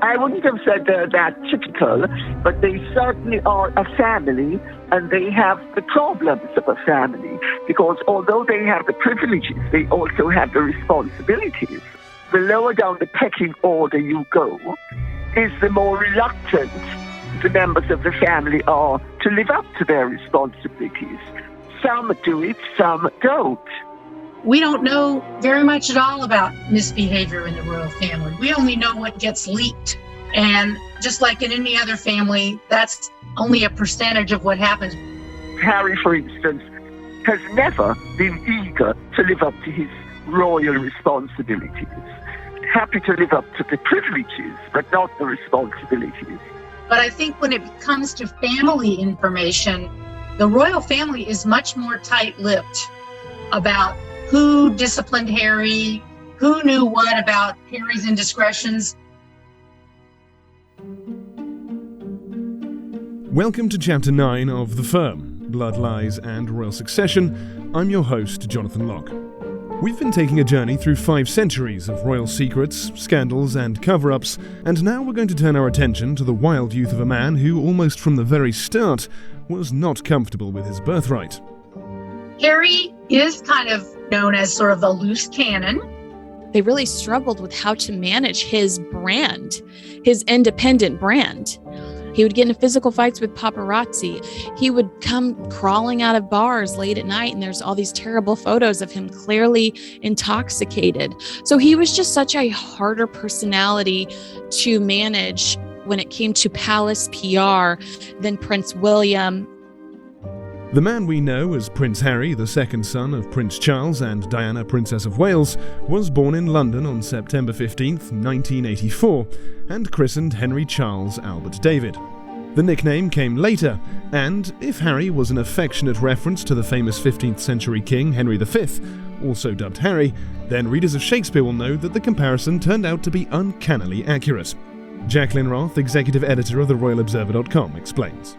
I wouldn't have said they're that typical, but they certainly are a family, and they have the problems of a family, because although they have the privileges, they also have the responsibilities. The lower down the pecking order you go, is the more reluctant the members of the family are to live up to their responsibilities. Some do it, some don't. We don't know very much at all about misbehavior in the royal family. We only know what gets leaked. And just like in any other family, that's only a percentage of what happens. Harry, for instance, has never been eager to live up to his royal responsibilities. Happy to live up to the privileges, but not the responsibilities. But I think when it comes to family information, the royal family is much more tight-lipped about who disciplined Harry, who knew what about Harry's indiscretions. Welcome to Chapter 9 of The Firm, Blood, Lies and Royal Succession. I'm your host, Jonathan Locke. We've been taking a journey through 5 centuries of royal secrets, scandals and cover-ups, and now we're going to turn our attention to the wild youth of a man who, almost from the very start, was not comfortable with his birthright. Harry is kind of known as sort of the loose cannon. They really struggled with how to manage his brand, his independent brand. He would get into physical fights with paparazzi. He would come crawling out of bars late at night, and there's all these terrible photos of him clearly intoxicated. So he was just such a harder personality to manage when it came to palace PR than Prince William. The man we know as Prince Harry, the second son of Prince Charles and Diana, Princess of Wales, was born in London on September 15th, 1984, and christened Henry Charles Albert David. The nickname came later, and if Harry was an affectionate reference to the famous 15th century king Henry V, also dubbed Harry, then readers of Shakespeare will know that the comparison turned out to be uncannily accurate. Jacqueline Roth, executive editor of theroyalobserver.com, explains.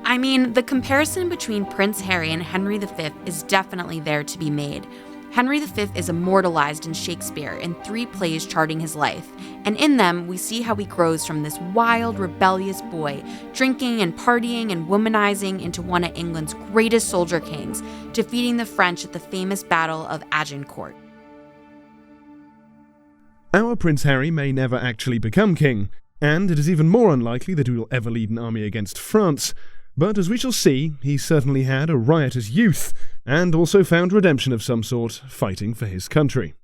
I mean, the comparison between Prince Harry and Henry V is definitely there to be made. Henry V is immortalized in Shakespeare in 3 plays charting his life, and in them we see how he grows from this wild, rebellious boy, drinking and partying and womanizing into one of England's greatest soldier kings, defeating the French at the famous Battle of Agincourt. Our Prince Harry may never actually become king, and it is even more unlikely that he will ever lead an army against France. But as we shall see, he certainly had a riotous youth, and also found redemption of some sort, fighting for his country.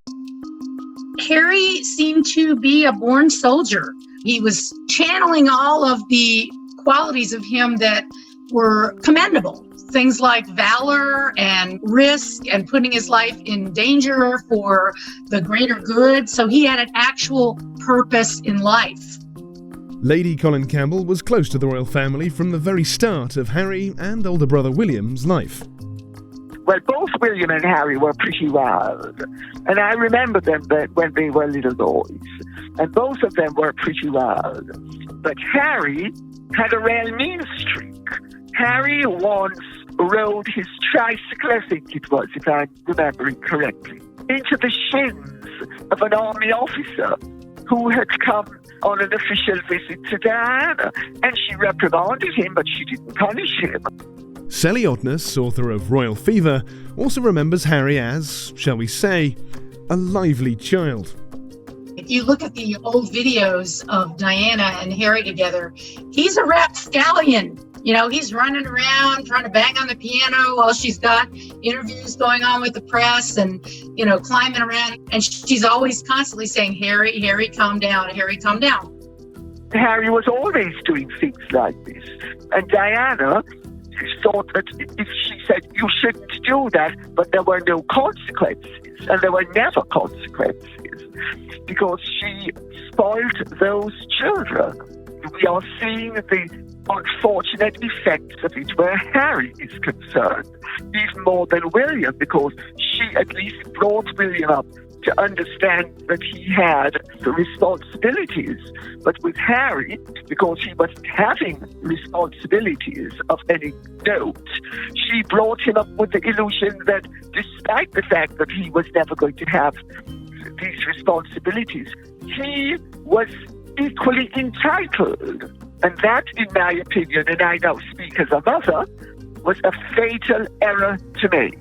Harry seemed to be a born soldier. He was channeling all of the qualities of him that were commendable. Things like valor and risk and putting his life in danger for the greater good. So he had an actual purpose in life. Lady Colin Campbell was close to the royal family from the very start of Harry and older brother William's life. Well, both William and Harry were pretty wild, and I remember them when they were little boys, and both of them were pretty wild. But Harry had a real mean streak. Harry once rode his tricycle, I think it was, if I'm remembering correctly, into the shins of an army officer who had come on an official visit to Diana, and she reprimanded him, but she didn't punish him. Sally Otness, author of Royal Fever, also remembers Harry as, shall we say, a lively child. If you look at the old videos of Diana and Harry together, he's a rapscallion. You know, he's running around trying to bang on the piano while she's got interviews going on with the press and, you know, climbing around. And she's always constantly saying, Harry, Harry, calm down, Harry, calm down. Harry was always doing things like this. And Diana thought that if she said, you shouldn't do that, but there were no consequences, and there were never consequences, because she spoiled those children. We are seeing the unfortunate effects of it where Harry is concerned, even more than William, because she at least brought William up to understand that he had the responsibilities. But with Harry, because he wasn't having responsibilities of any note, she brought him up with the illusion that despite the fact that he was never going to have these responsibilities, he was equally entitled. And that, in my opinion, and I now speak as a mother, was a fatal error to make.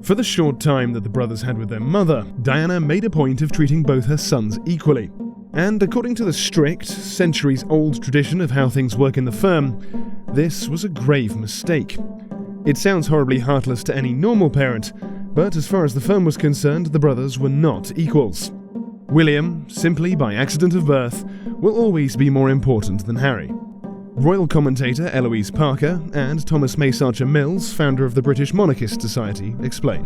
For the short time that the brothers had with their mother, Diana made a point of treating both her sons equally. And according to the strict, centuries-old tradition of how things work in the firm, this was a grave mistake. It sounds horribly heartless to any normal parent, but as far as the firm was concerned, the brothers were not equals. William, simply by accident of birth, will always be more important than Harry. Royal commentator Eloise Parker and Thomas Mace-Archer Mills, founder of the British Monarchist Society, explain.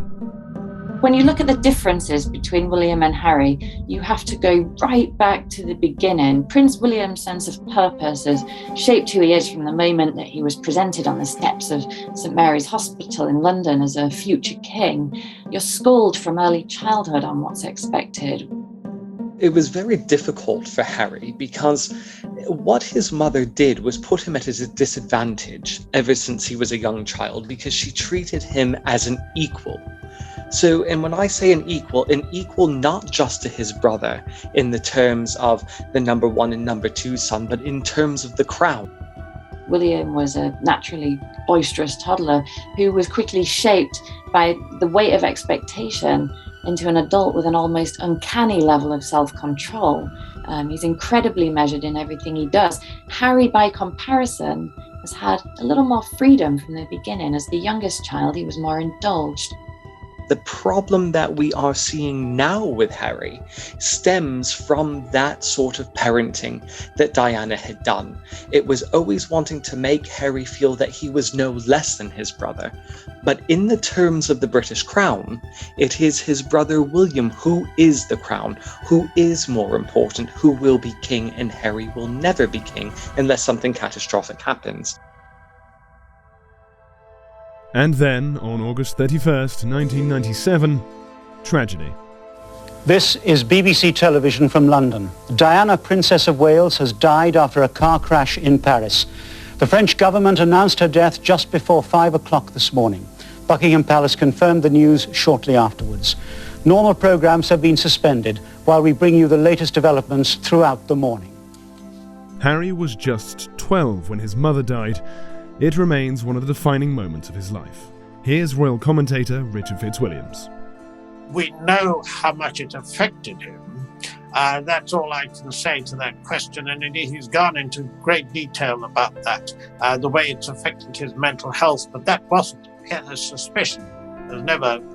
When you look at the differences between William and Harry, you have to go right back to the beginning. Prince William's sense of purpose has shaped who he is from the moment that he was presented on the steps of St Mary's Hospital in London as a future king. You're schooled from early childhood on what's expected. It was very difficult for Harry because what his mother did was put him at a disadvantage ever since he was a young child, because she treated him as an equal. So, and when I say an equal not just to his brother in the terms of the number one and number two son, but in terms of the crown. William was a naturally boisterous toddler who was quickly shaped by the weight of expectation into an adult with an almost uncanny level of self-control. He's incredibly measured in everything he does. Harry, by comparison, has had a little more freedom from the beginning. As the youngest child, he was more indulged. The problem that we are seeing now with Harry stems from that sort of parenting that Diana had done. It was always wanting to make Harry feel that he was no less than his brother. But in the terms of the British crown, it is his brother William who is the crown, who is more important, who will be king, and Harry will never be king unless something catastrophic happens. And then, on August 31st, 1997, tragedy. This is BBC Television from London. Diana, Princess of Wales, has died after a car crash in Paris. The French government announced her death just before 5 o'clock this morning. Buckingham Palace confirmed the news shortly afterwards. Normal programmes have been suspended while we bring you the latest developments throughout the morning. Harry was just 12 when his mother died. It remains one of the defining moments of his life. Here's royal commentator Richard Fitzwilliams. We know how much it affected him. That's all I can say to that question. And indeed, he's gone into great detail about that, the way it's affected his mental health. But that wasn't a suspicion.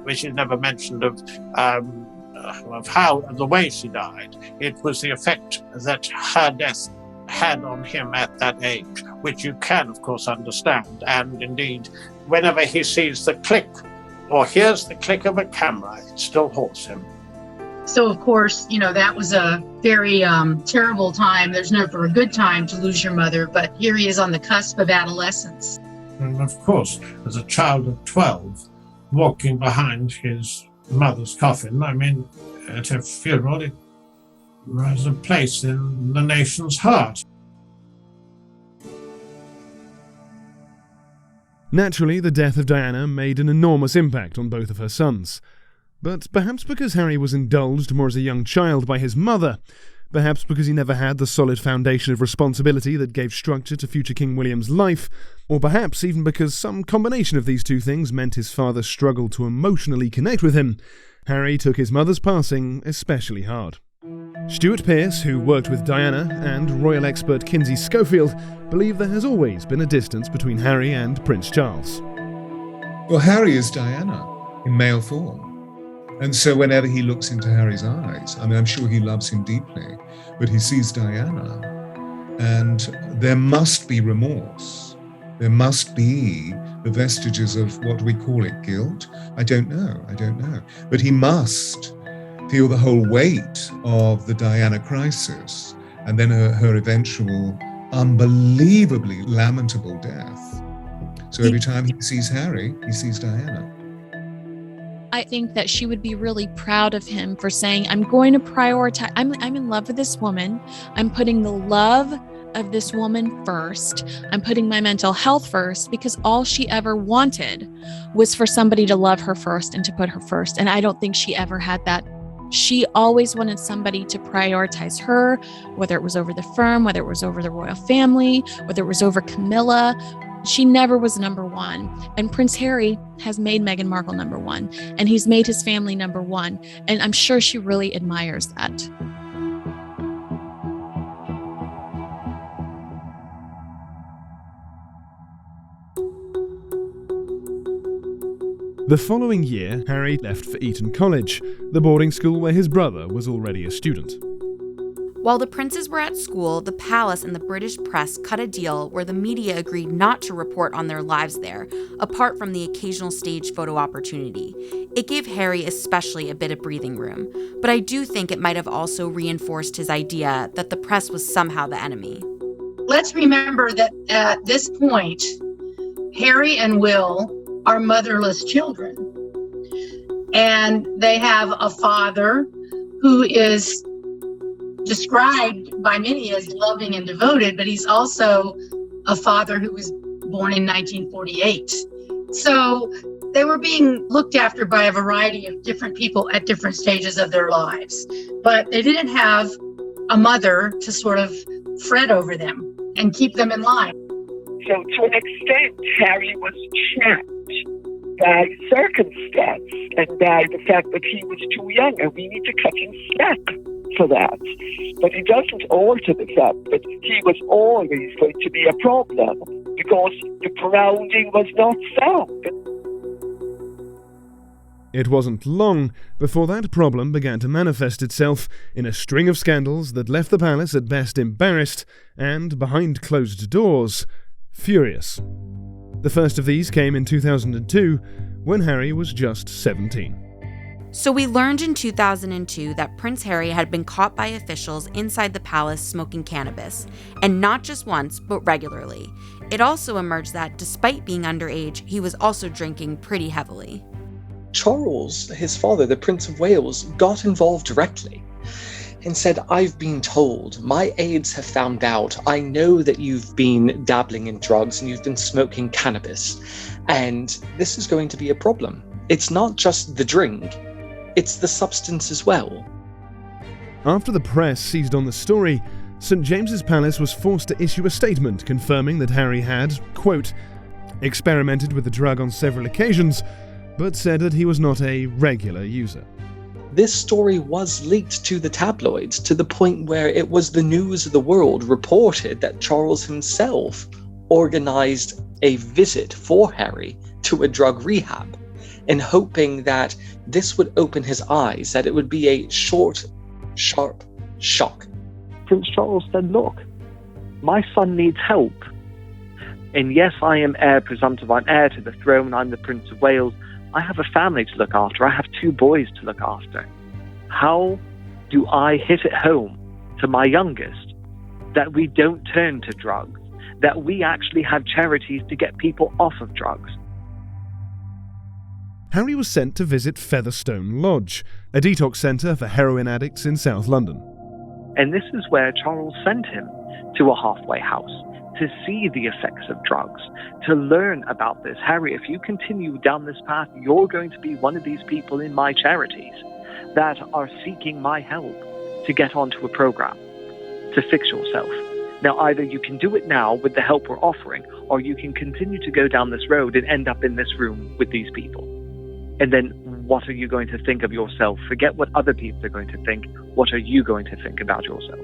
Which is never mentioned of how the way she died. It was the effect that her death had on him at that age, which you can, of course, understand. And indeed, whenever he sees the click or hears the click of a camera, it still haunts him. So, of course, that was a very terrible time. There's never a good time to lose your mother, but here he is on the cusp of adolescence. And of course, as a child of 12, walking behind his mother's coffin, at her funeral, it has a place in the nation's heart. Naturally, the death of Diana made an enormous impact on both of her sons. But perhaps because Harry was indulged more as a young child by his mother, perhaps because he never had the solid foundation of responsibility that gave structure to future King William's life, or perhaps even because some combination of these two things meant his father struggled to emotionally connect with him, Harry took his mother's passing especially hard. Stuart Pearce, who worked with Diana, and royal expert Kinsey Schofield believe there has always been a distance between Harry and Prince Charles. Well, Harry is Diana in male form. And so whenever he looks into Harry's eyes, I'm sure he loves him deeply, but he sees Diana, and there must be remorse. There must be the vestiges of, what do we call it, guilt? I don't know. But he must feel the whole weight of the Diana crisis and then her eventual unbelievably lamentable death. So every time he sees Harry, he sees Diana. I think that she would be really proud of him for saying, I'm going to prioritize, I'm in love with this woman. I'm putting the love of this woman first. I'm putting my mental health first, because all she ever wanted was for somebody to love her first and to put her first. And I don't think she ever had that She always wanted somebody to prioritize her, whether it was over the firm, whether it was over the royal family, whether it was over Camilla. She never was number one. And Prince Harry has made Meghan Markle number one, and he's made his family number one. And I'm sure she really admires that. The following year, Harry left for Eton College, the boarding school where his brother was already a student. While the princes were at school, the palace and the British press cut a deal where the media agreed not to report on their lives there, apart from the occasional stage photo opportunity. It gave Harry especially a bit of breathing room, but I do think it might have also reinforced his idea that the press was somehow the enemy. Let's remember that at this point, Harry and Will are motherless children. And they have a father who is described by many as loving and devoted, but he's also a father who was born in 1948. So they were being looked after by a variety of different people at different stages of their lives. But they didn't have a mother to sort of fret over them and keep them in line. So to an extent, Harry was trapped by circumstance and by the fact that he was too young, and we need to cut him slack for that. But it doesn't alter the fact that he was always going to be a problem because the grounding was not sound. It wasn't long before that problem began to manifest itself in a string of scandals that left the palace at best embarrassed and, behind closed doors, furious. The first of these came in 2002, when Harry was just 17. So we learned in 2002 that Prince Harry had been caught by officials inside the palace smoking cannabis, and not just once, but regularly. It also emerged that, despite being underage, he was also drinking pretty heavily. Charles, his father, the Prince of Wales, got involved directly and said, "I've been told, my aides have found out, I know that you've been dabbling in drugs and you've been smoking cannabis, and this is going to be a problem. It's not just the drink, it's the substance as well." After the press seized on the story, St. James's Palace was forced to issue a statement confirming that Harry had, quote, experimented with the drug on several occasions, but said that he was not a regular user. This story was leaked to the tabloids to the point where it was the news of the world reported that Charles himself organized a visit for Harry to a drug rehab, in hoping that this would open his eyes, that it would be a short, sharp shock. Prince Charles said, "Look, my son needs help. And yes, I am heir presumptive, I'm heir to the throne, I'm the Prince of Wales. I have a family to look after. I have 2 boys to look after. How do I hit it home to my youngest that we don't turn to drugs, that we actually have charities to get people off of drugs?" Harry was sent to visit Featherstone Lodge, a detox centre for heroin addicts in South London. And this is where Charles sent him, to a halfway house, to see the effects of drugs, to learn about this. "Harry, if you continue down this path, you're going to be one of these people in my charities that are seeking my help to get onto a program, to fix yourself. Now, either you can do it now with the help we're offering, or you can continue to go down this road and end up in this room with these people. And then what are you going to think of yourself? Forget what other people are going to think. What are you going to think about yourself?"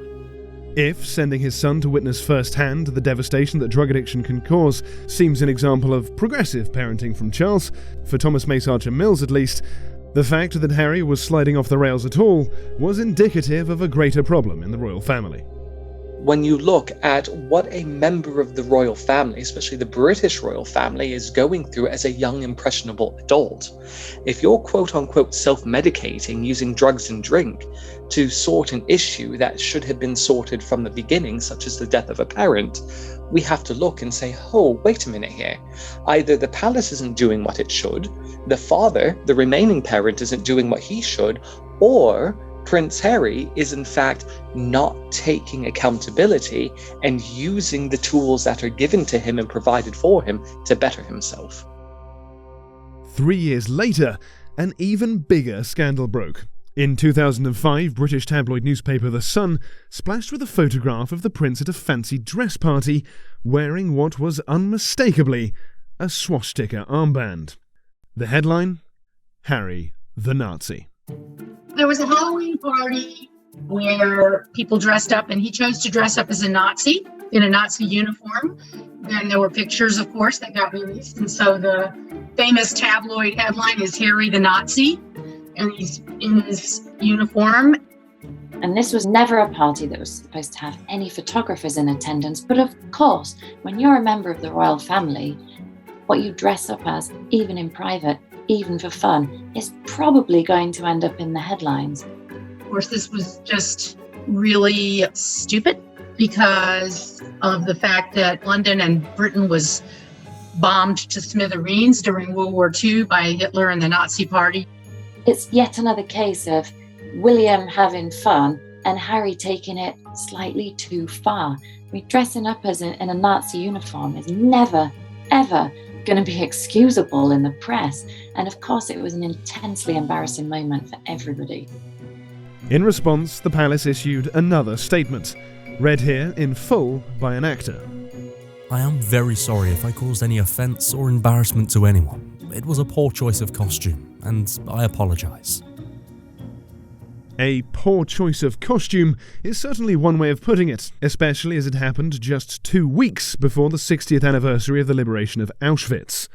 If sending his son to witness firsthand the devastation that drug addiction can cause seems an example of progressive parenting from Charles, for Thomas Mace Archer Mills at least, the fact that Harry was sliding off the rails at all was indicative of a greater problem in the royal family. When you look at what a member of the royal family, especially the British royal family, is going through as a young, impressionable adult, if you're quote-unquote self-medicating using drugs and drink to sort an issue that should have been sorted from the beginning, such as the death of a parent, we have to look and say, oh, wait a minute here. Either the palace isn't doing what it should, the father, the remaining parent, isn't doing what he should, or Prince Harry is in fact not taking accountability and using the tools that are given to him and provided for him to better himself. 3 years later, an even bigger scandal broke. In 2005, British tabloid newspaper The Sun splashed with a photograph of the prince at a fancy dress party, wearing what was unmistakably a swastika armband. The headline: Harry the Nazi. There was a Halloween party where people dressed up, and he chose to dress up as a Nazi in a Nazi uniform. Then there were pictures, of course, that got released. And so the famous tabloid headline is Harry the Nazi, and he's in his uniform. And this was never a party that was supposed to have any photographers in attendance. But of course, when you're a member of the royal family, what you dress up as, even in private, even for fun, is probably going to end up in the headlines. Of course, this was just really stupid because of the fact that London and Britain was bombed to smithereens during World War II by Hitler and the Nazi Party. It's yet another case of William having fun and Harry taking it slightly too far. I mean, dressing up as in a Nazi uniform is never, ever going to be excusable in the press. And of course, it was an intensely embarrassing moment for everybody. In response, the palace issued another statement, read here in full by an actor. I am very sorry if I caused any offence or embarrassment to anyone. It was a poor choice of costume, and I apologise. A poor choice of costume is certainly one way of putting it, especially as it happened just 2 weeks before the 60th anniversary of the liberation of Auschwitz,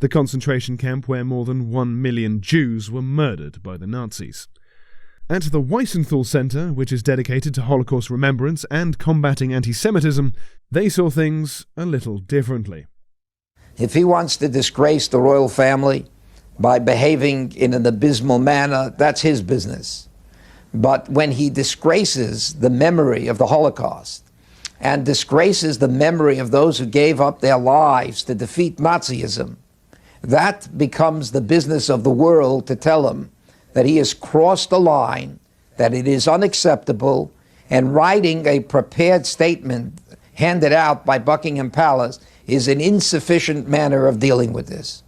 the concentration camp where more than 1 million Jews were murdered by the Nazis. At the Weissenthal Center, which is dedicated to Holocaust remembrance and combating anti-Semitism, they saw things a little differently. If he wants to disgrace the royal family by behaving in an abysmal manner, that's his business. But when he disgraces the memory of the Holocaust and disgraces the memory of those who gave up their lives to defeat Nazism, that becomes the business of the world to tell him that he has crossed a line, that it is unacceptable, and writing a prepared statement handed out by Buckingham Palace is an insufficient manner of dealing with this.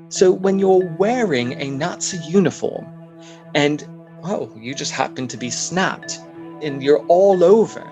So when you're wearing a Nazi uniform and, you just happen to be snapped and you're all over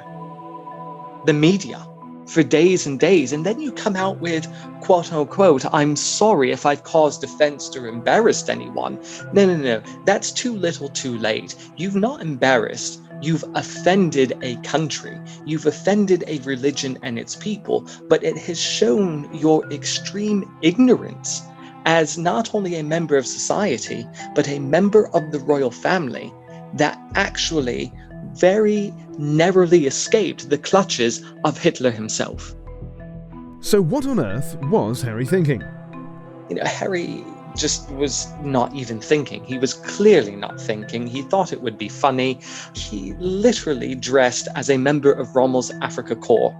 the media for days and days, and then you come out with, quote unquote, I'm sorry if I've caused offense or embarrassed anyone. No. That's too little too late. You've not embarrassed. You've offended a country. You've offended a religion and its people, but it has shown your extreme ignorance as not only a member of society, but a member of the royal family that actually very narrowly escaped the clutches of Hitler himself. So what on earth was Harry thinking? Harry just was not even thinking. He was clearly not thinking. He thought it would be funny. He literally dressed as a member of Rommel's Afrika Korps.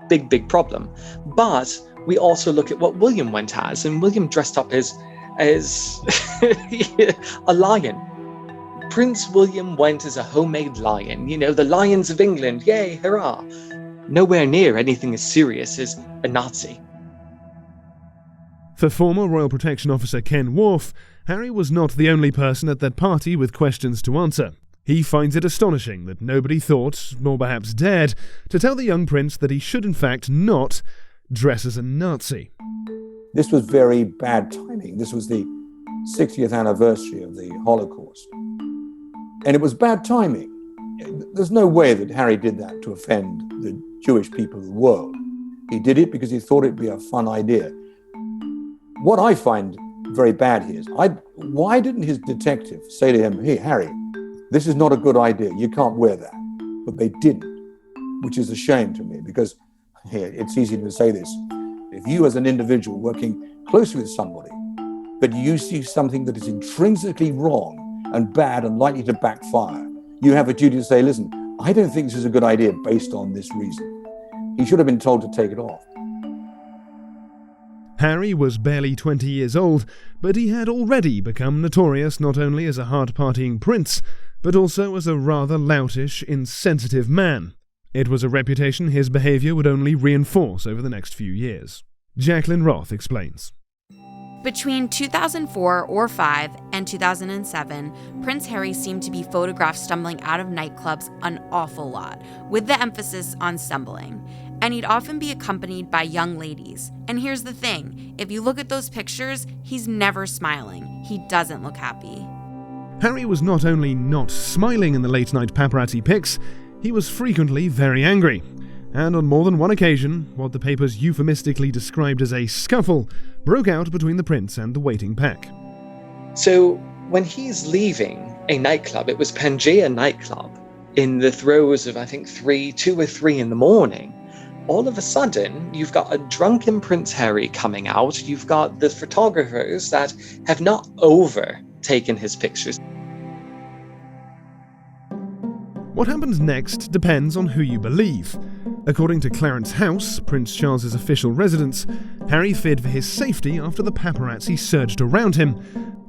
Big problem. But we also look at what William went as, and William dressed up as a lion. Prince William went as a homemade lion, the lions of England, yay, hurrah. Nowhere near anything as serious as a Nazi. For former Royal Protection Officer Ken Worf, Harry was not the only person at that party with questions to answer. He finds it astonishing that nobody thought, nor perhaps dared, to tell the young prince that he should in fact not dress as a Nazi. This was very bad timing. This was the 60th anniversary of the Holocaust. And it was bad timing. There's no way that Harry did that to offend the Jewish people of the world. He did it because he thought it'd be a fun idea. What I find very bad here is, why didn't his detective say to him, hey, Harry, this is not a good idea. You can't wear that. But they didn't, which is a shame to me, because here, it's easy to say this. If you as an individual working closely with somebody, but you see something that is intrinsically wrong and bad and likely to backfire, you have a duty to say, listen, I don't think this is a good idea based on this reason. He should have been told to take it off. Harry was barely 20 years old, but he had already become notorious not only as a hard-partying prince, but also as a rather loutish, insensitive man. It was a reputation his behaviour would only reinforce over the next few years. Jacqueline Roth explains. Between 2004 or 5 and 2007, Prince Harry seemed to be photographed stumbling out of nightclubs an awful lot, with the emphasis on stumbling. And he'd often be accompanied by young ladies. And here's the thing, if you look at those pictures, he's never smiling. He doesn't look happy. Harry was not only not smiling in the late-night paparazzi pics, he was frequently very angry. And on more than one occasion, what the papers euphemistically described as a scuffle broke out between the prince and the waiting pack. So when he's leaving a nightclub, it was Pangea nightclub, in the throes of, I think, 2 or 3 in the morning, all of a sudden, you've got a drunken Prince Harry coming out, you've got the photographers that have not overtaken his pictures. What happens next depends on who you believe. According to Clarence House, Prince Charles's official residence, Harry feared for his safety after the paparazzi surged around him.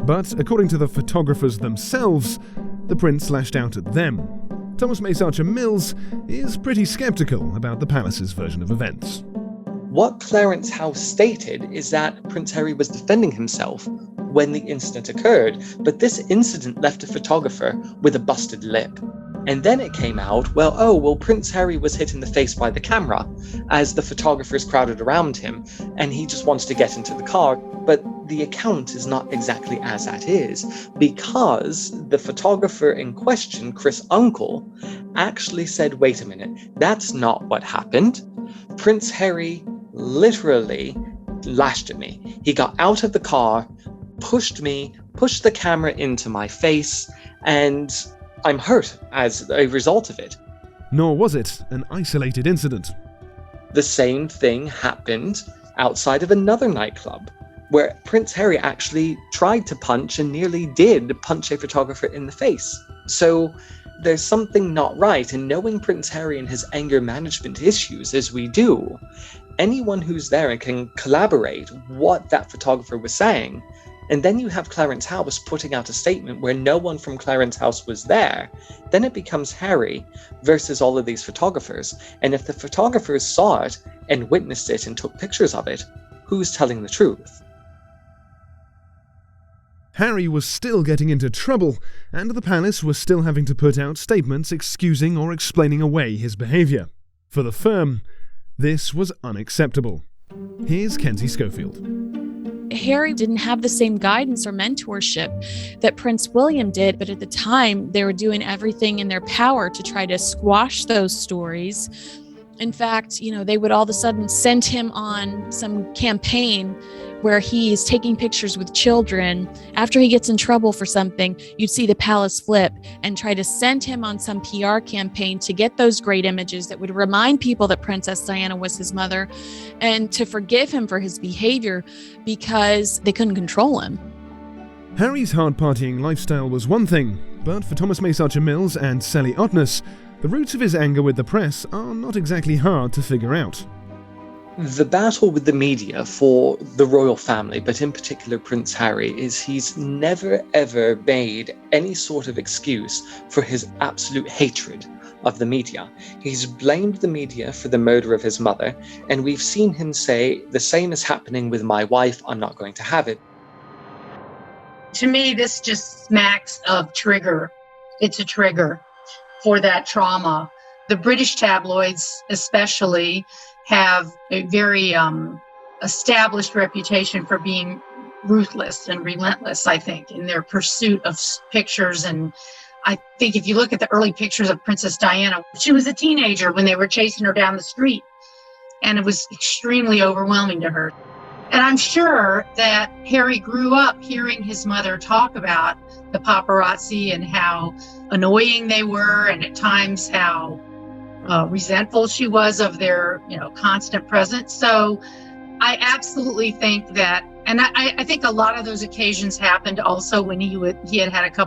But according to the photographers themselves, the prince lashed out at them. Thomas Mace Mills is pretty skeptical about the palace's version of events. What Clarence House stated is that Prince Harry was defending himself when the incident occurred, but this incident left a photographer with a busted lip. And then it came out, Prince Harry was hit in the face by the camera as the photographers crowded around him, and he just wanted to get into the car. But the account is not exactly as that is, because the photographer in question, Chris Uncle, actually said, wait a minute, that's not what happened. Prince Harry literally lashed at me. He got out of the car, pushed the camera into my face, and I'm hurt as a result of it. Nor was it an isolated incident. The same thing happened outside of another nightclub, where Prince Harry actually tried to punch and nearly did punch a photographer in the face. So there's something not right, and knowing Prince Harry and his anger management issues as we do, anyone who's there and can collaborate what that photographer was saying. And then you have Clarence House putting out a statement where no one from Clarence House was there. Then it becomes Harry versus all of these photographers. And if the photographers saw it and witnessed it and took pictures of it, who's telling the truth? Harry was still getting into trouble, and the palace was still having to put out statements excusing or explaining away his behaviour. For the firm, this was unacceptable. Here's Kenzie Schofield. Harry didn't have the same guidance or mentorship that Prince William did, but at the time they were doing everything in their power to try to squash those stories. In fact, they would all of a sudden send him on some campaign where he's taking pictures with children. After he gets in trouble for something, you'd see the palace flip and try to send him on some PR campaign to get those great images that would remind people that Princess Diana was his mother and to forgive him for his behavior because they couldn't control him. Harry's hard partying lifestyle was one thing, but for Thomas Mace Mills and Sally Otness, the roots of his anger with the press are not exactly hard to figure out. The battle with the media for the royal family, but in particular Prince Harry, is he's never ever made any sort of excuse for his absolute hatred of the media. He's blamed the media for the murder of his mother, and we've seen him say, the same is happening with my wife, I'm not going to have it. To me, this just smacks of trigger. It's a trigger for that trauma. The British tabloids especially have a very established reputation for being ruthless and relentless, I think, in their pursuit of pictures. And I think if you look at the early pictures of Princess Diana, she was a teenager when they were chasing her down the street, and it was extremely overwhelming to her. And I'm sure that Harry grew up hearing his mother talk about the paparazzi and how annoying they were, and at times how resentful she was of their, constant presence. So I absolutely think that, and I think a lot of those occasions happened also when he had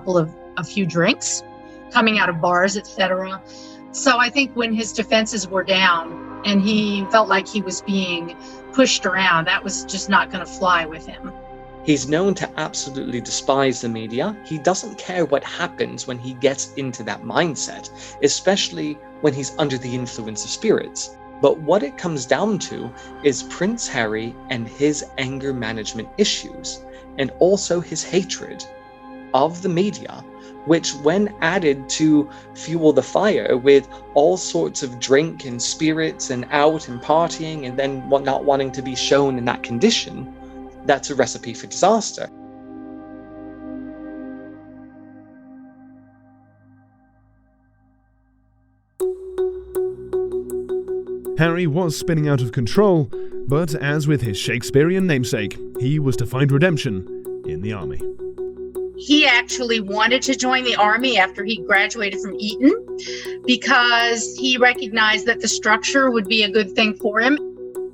a few drinks, coming out of bars, etc. So I think when his defenses were down and he felt like he was being pushed around, that was just not going to fly with him. He's known to absolutely despise the media. He doesn't care what happens when he gets into that mindset, especially when he's under the influence of spirits. But what it comes down to is Prince Harry and his anger management issues, and also his hatred of the media, which when added to fuel the fire with all sorts of drink and spirits and out and partying and then not wanting to be shown in that condition, that's a recipe for disaster. Harry was spinning out of control, but as with his Shakespearean namesake, he was to find redemption in the army. He actually wanted to join the army after he graduated from Eton because he recognized that the structure would be a good thing for him.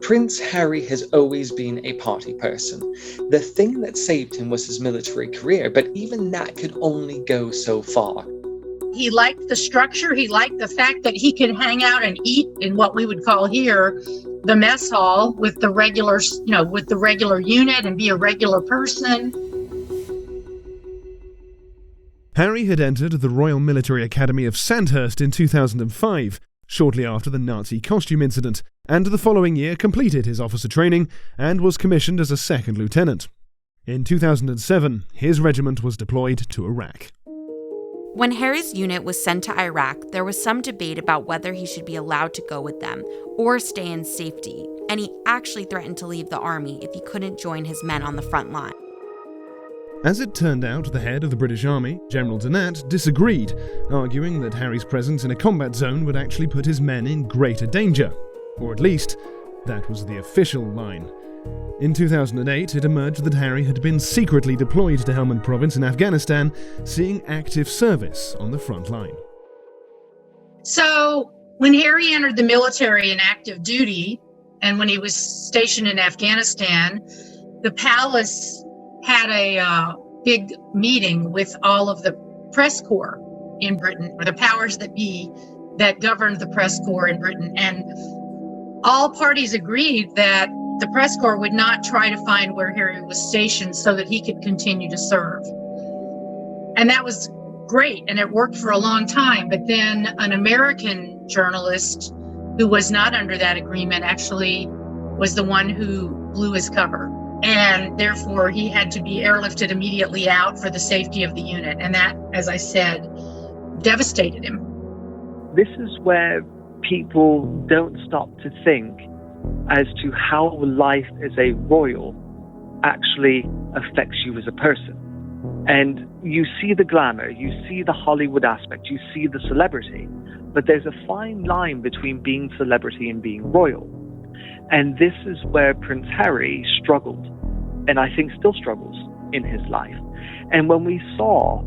Prince Harry has always been a party person. The thing that saved him was his military career, but even that could only go so far. He liked the structure. He liked the fact that he could hang out and eat in what we would call here the mess hall with the regular, with the regular unit and be a regular person. Harry had entered the Royal Military Academy of Sandhurst in 2005, shortly after the Nazi costume incident, and the following year completed his officer training and was commissioned as a second lieutenant. In 2007, his regiment was deployed to Iraq. When Harry's unit was sent to Iraq, there was some debate about whether he should be allowed to go with them or stay in safety, and he actually threatened to leave the army if he couldn't join his men on the front line. As it turned out, the head of the British Army, General Donat, disagreed, arguing that Harry's presence in a combat zone would actually put his men in greater danger. Or at least, that was the official line. In 2008, it emerged that Harry had been secretly deployed to Helmand Province in Afghanistan, seeing active service on the front line. So, when Harry entered the military in active duty, and when he was stationed in Afghanistan, the palace had a big meeting with all of the press corps in Britain, or the powers that be that governed the press corps in Britain. And all parties agreed that the press corps would not try to find where Harry was stationed so that he could continue to serve. And that was great, and it worked for a long time. But then an American journalist who was not under that agreement actually was the one who blew his cover. And therefore, he had to be airlifted immediately out for the safety of the unit. And that, as I said, devastated him. This is where people don't stop to think as to how life as a royal actually affects you as a person. And you see the glamour, you see the Hollywood aspect, you see the celebrity, but there's a fine line between being celebrity and being royal. And this is where Prince Harry struggled, and I think still struggles in his life. And when we saw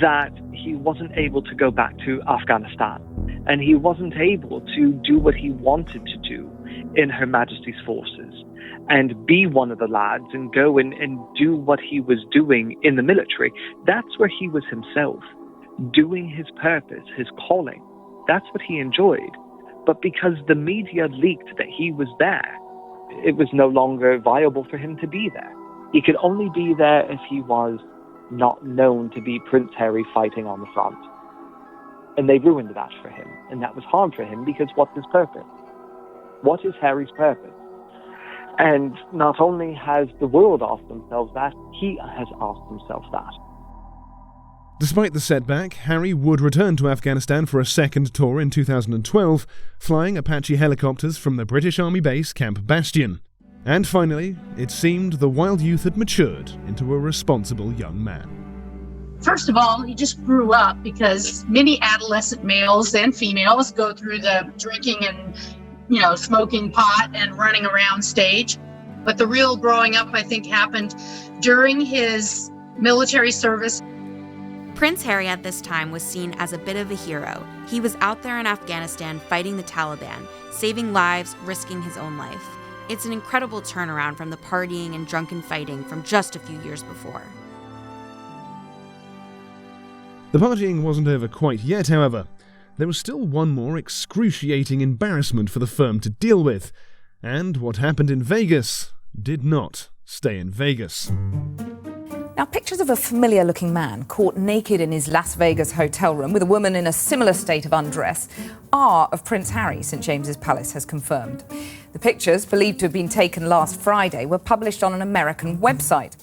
that he wasn't able to go back to Afghanistan, and he wasn't able to do what he wanted to do in Her Majesty's forces, and be one of the lads and go and do what he was doing in the military, that's where he was himself, doing his purpose, his calling. That's what he enjoyed. But because the media leaked that he was there, it was no longer viable for him to be there. He could only be there if he was not known to be Prince Harry fighting on the front. And they ruined that for him. And that was hard for him because what's his purpose? What is Harry's purpose? And not only has the world asked themselves that, he has asked himself that. Despite the setback, Harry would return to Afghanistan for a second tour in 2012, flying Apache helicopters from the British Army base Camp Bastion. And finally, it seemed the wild youth had matured into a responsible young man. First of all, he just grew up because many adolescent males and females go through the drinking and, smoking pot and running around stage. But the real growing up, I think, happened during his military service. Prince Harry at this time was seen as a bit of a hero. He was out there in Afghanistan fighting the Taliban, saving lives, risking his own life. It's an incredible turnaround from the partying and drunken fighting from just a few years before. The partying wasn't over quite yet, however. There was still one more excruciating embarrassment for the firm to deal with, and what happened in Vegas did not stay in Vegas. Now, pictures of a familiar-looking man caught naked in his Las Vegas hotel room with a woman in a similar state of undress are of Prince Harry, St James's Palace has confirmed. The pictures, believed to have been taken last Friday, were published on an American website.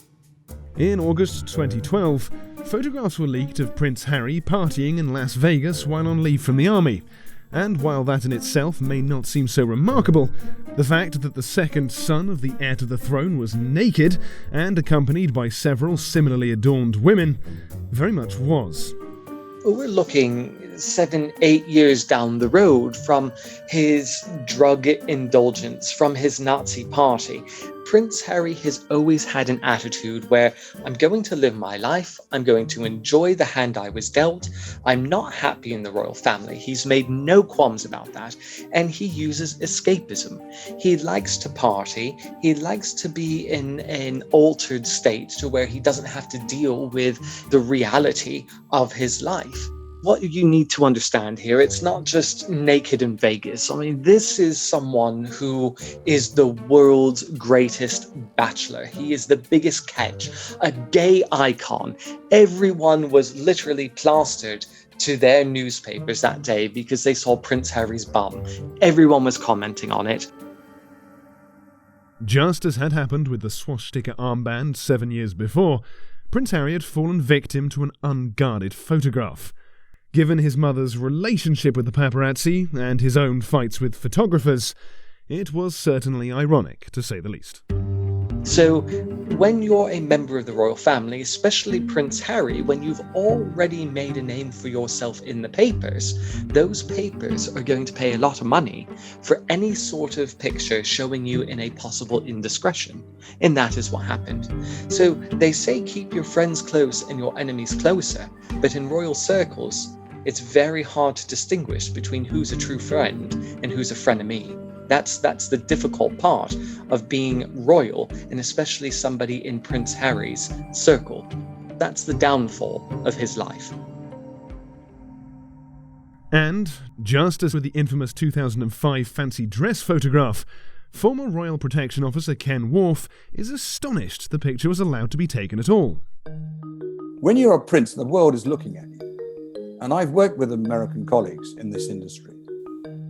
In August 2012, photographs were leaked of Prince Harry partying in Las Vegas while on leave from the army. And while that in itself may not seem so remarkable, the fact that the second son of the heir to the throne was naked and accompanied by several similarly adorned women very much was. We're looking 7-8 years down the road from his drug indulgence, from his Nazi party. Prince Harry has always had an attitude where I'm going to live my life, I'm going to enjoy the hand I was dealt, I'm not happy in the royal family. He's made no qualms about that, and he uses escapism. He likes to party, he likes to be in an altered state to where he doesn't have to deal with the reality of his life. What you need to understand here, it's not just naked in Vegas. I mean, this is someone who is the world's greatest bachelor. He is the biggest catch, a gay icon. Everyone was literally plastered to their newspapers that day because they saw Prince Harry's bum. Everyone was commenting on it. Just as had happened with the swastika armband 7 years before, Prince Harry had fallen victim to an unguarded photograph. Given his mother's relationship with the paparazzi and his own fights with photographers, it was certainly ironic, to say the least. So, when you're a member of the royal family, especially Prince Harry, when you've already made a name for yourself in the papers, those papers are going to pay a lot of money for any sort of picture showing you in a possible indiscretion. And that is what happened. So, they say keep your friends close and your enemies closer, but in royal circles, it's very hard to distinguish between who's a true friend and who's a frenemy. That's the difficult part of being royal, and especially somebody in Prince Harry's circle. That's the downfall of his life. And, just as with the infamous 2005 fancy dress photograph, former Royal Protection Officer Ken Worf is astonished the picture was allowed to be taken at all. When you're a prince, the world is looking at you. And I've worked with American colleagues in this industry.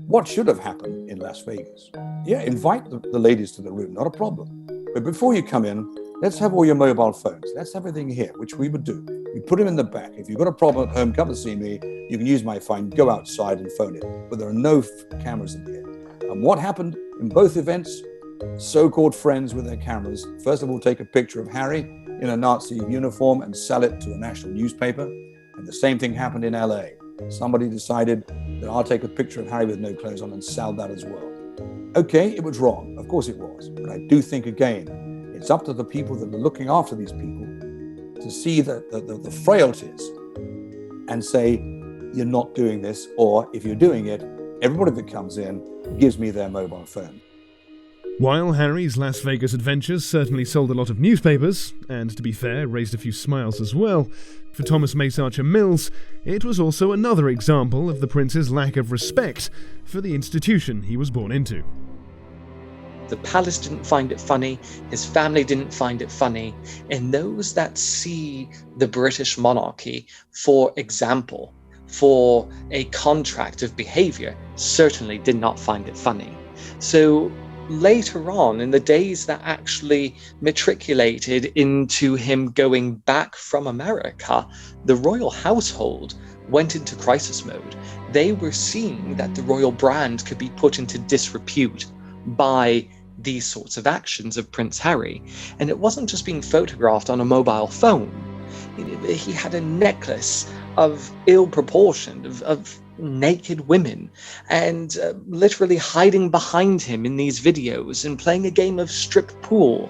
What should have happened in Las Vegas? Yeah, invite the ladies to the room, not a problem. But before you come in, let's have all your mobile phones. Let's have everything here, which we would do. You put them in the back. If you've got a problem at home, come and see me. You can use my phone, go outside and phone it. But there are no cameras in here. And what happened in both events? So-called friends with their cameras, first of all, take a picture of Harry in a Nazi uniform and sell it to a national newspaper. And the same thing happened in LA. Somebody decided that I'll take a picture of Harry with no clothes on and sell that as well. Okay, it was wrong. Of course it was. But I do think, again, it's up to the people that are looking after these people to see the frailties and say, you're not doing this, or if you're doing it, everybody that comes in gives me their mobile phone. While Harry's Las Vegas adventures certainly sold a lot of newspapers, and to be fair, raised a few smiles as well, for Thomas Mace Archer Mills, it was also another example of the prince's lack of respect for the institution he was born into. The palace didn't find it funny, his family didn't find it funny, and those that see the British monarchy, for example, for a contract of behaviour, certainly did not find it funny. So, later on, in the days that actually matriculated into him going back from America, the royal household went into crisis mode. They were seeing that the royal brand could be put into disrepute by these sorts of actions of Prince Harry. And it wasn't just being photographed on a mobile phone. He had a necklace of ill-proportioned, of naked women, and literally hiding behind him in these videos and playing a game of strip pool.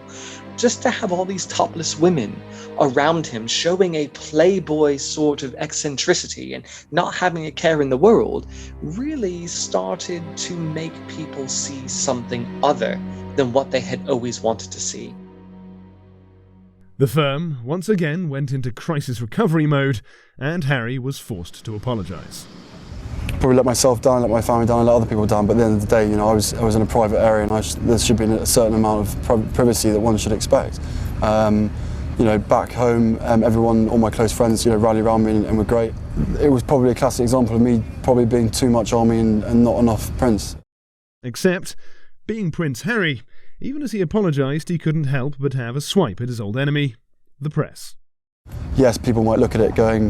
Just to have all these topless women around him showing a playboy sort of eccentricity and not having a care in the world really started to make people see something other than what they had always wanted to see. The firm once again went into crisis recovery mode, and Harry was forced to apologise. Probably let myself down, let my family down, let other people down, but at the end of the day, I was in a private area, and there should be a certain amount of privacy that one should expect. back home, everyone, all my close friends, rallied around me and were great. It was probably a classic example of me probably being too much army and not enough Prince. Except, being Prince Harry, even as he apologised, he couldn't help but have a swipe at his old enemy, the press. Yes, people might look at it going,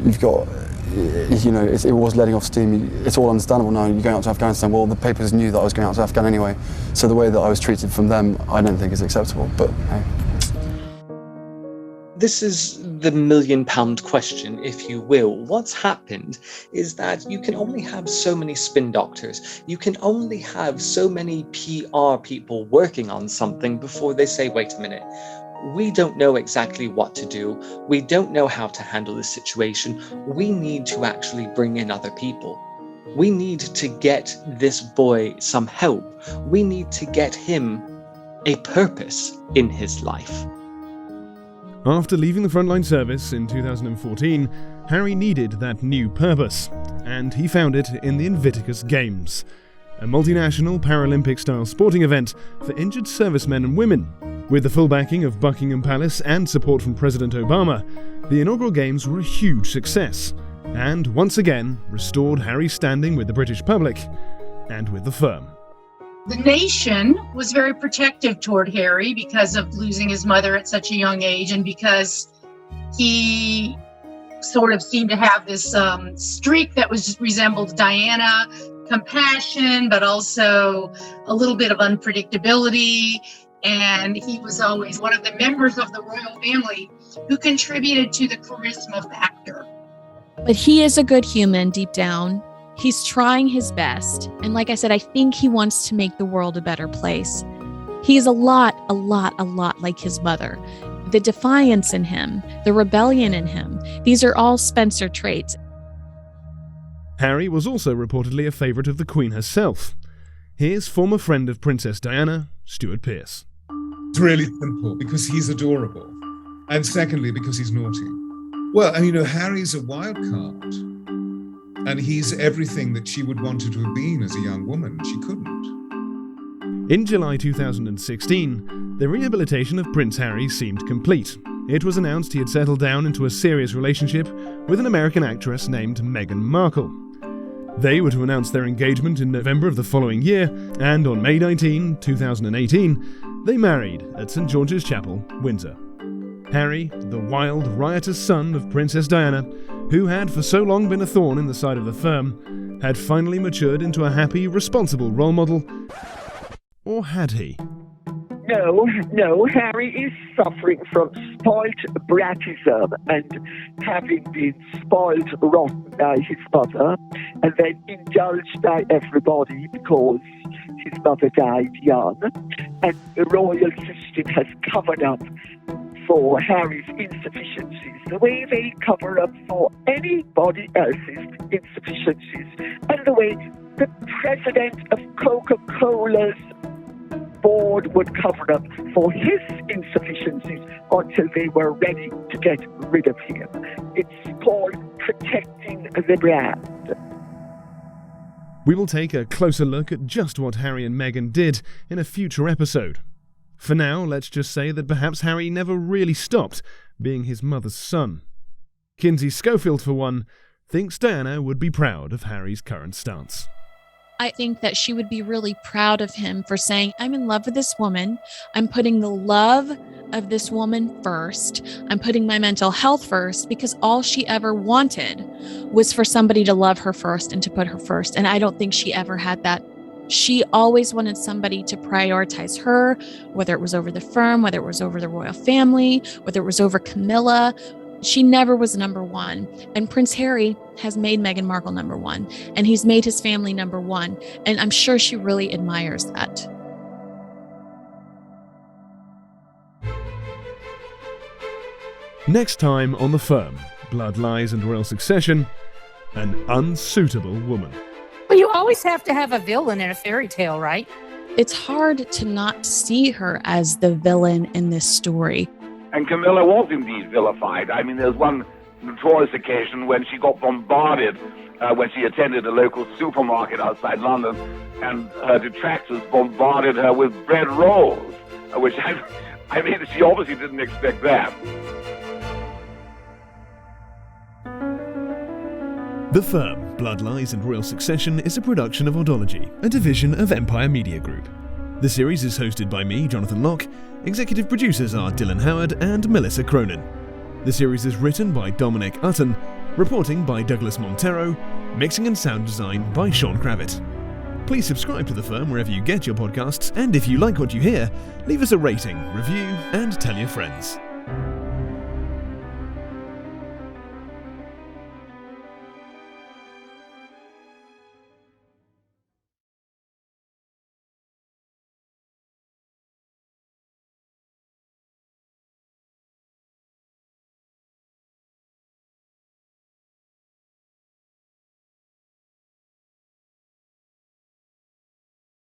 you've got, it was letting off steam. It's all understandable now. You're going out to Afghanistan. Well, the papers knew that I was going out to Afghan anyway. So the way that I was treated from them, I don't think is acceptable. But hey. This is the £1 million question, if you will. What's happened is that you can only have so many spin doctors. You can only have so many PR people working on something before they say, wait a minute, we don't know exactly what to do. We don't know how to handle this situation. We need to actually bring in other people. We need to get this boy some help. We need to get him a purpose in his life. After leaving the frontline service in 2014, Harry needed that new purpose, and he found it in the Invictus Games, a multinational Paralympic-style sporting event for injured servicemen and women. With the full backing of Buckingham Palace and support from President Obama, the inaugural Games were a huge success, and once again restored Harry's standing with the British public and with the firm. The nation was very protective toward Harry because of losing his mother at such a young age, and because he sort of seemed to have this streak that was resembled Diana, compassion, but also a little bit of unpredictability. And he was always one of the members of the royal family who contributed to the charisma factor. But he is a good human deep down. He's trying his best. And like I said, I think he wants to make the world a better place. He's a lot like his mother. The defiance in him, the rebellion in him, these are all Spencer traits. Harry was also reportedly a favourite of the Queen herself. Here's former friend of Princess Diana, Stuart Pearce. It's really simple, because he's adorable. And secondly, because he's naughty. Well, Harry's a wild card. And he's everything that she would want to have been as a young woman. She couldn't. In July 2016, the rehabilitation of Prince Harry seemed complete. It was announced he had settled down into a serious relationship with an American actress named Meghan Markle. They were to announce their engagement in November of the following year, and on May 19, 2018, they married at St. George's Chapel, Windsor. Harry, the wild, riotous son of Princess Diana, who had for so long been a thorn in the side of the firm, had finally matured into a happy, responsible role model. Or had he? No, Harry is suffering from spoilt bratism and having been spoiled rotten by his mother and then indulged by everybody because his mother died young, and the royal system has covered up for Harry's insufficiencies the way they cover up for anybody else's insufficiencies, and the way the president of Coca-Cola's board would cover up for his insufficiencies until they were ready to get rid of him. It's called protecting the brand. We will take a closer look at just what Harry and Meghan did in a future episode. For now, let's just say that perhaps Harry never really stopped being his mother's son. Kinsey Schofield, for one, thinks Diana would be proud of Harry's current stance. I think that she would be really proud of him for saying, I'm in love with this woman. I'm putting the love of this woman first. I'm putting my mental health first, because all she ever wanted was for somebody to love her first and to put her first. And I don't think she ever had that. She always wanted somebody to prioritize her, whether it was over the firm, whether it was over the royal family, whether it was over Camilla. She never was number one. And Prince Harry has made Meghan Markle number one, and he's made his family number one. And I'm sure she really admires that. Next time on The Firm, Blood, Lies and Royal Succession, an unsuitable woman. Well, you always have to have a villain in a fairy tale, right? It's hard to not see her as the villain in this story. And Camilla was indeed vilified. I mean, there's one notorious occasion when she got bombarded when she attended a local supermarket outside London, and her detractors bombarded her with bread rolls, which I I mean, she obviously didn't expect that. The Firm, Blood Lies and Royal Succession is a production of Oddology, a division of Empire Media Group. The series is hosted by me, Jonathan Locke. Executive producers are Dylan Howard and Melissa Cronin. The series is written by Dominic Utton, reporting by Douglas Montero, mixing and sound design by Sean Kravitz. Please subscribe to The Firm wherever you get your podcasts, and if you like what you hear, leave us a rating, review, and tell your friends.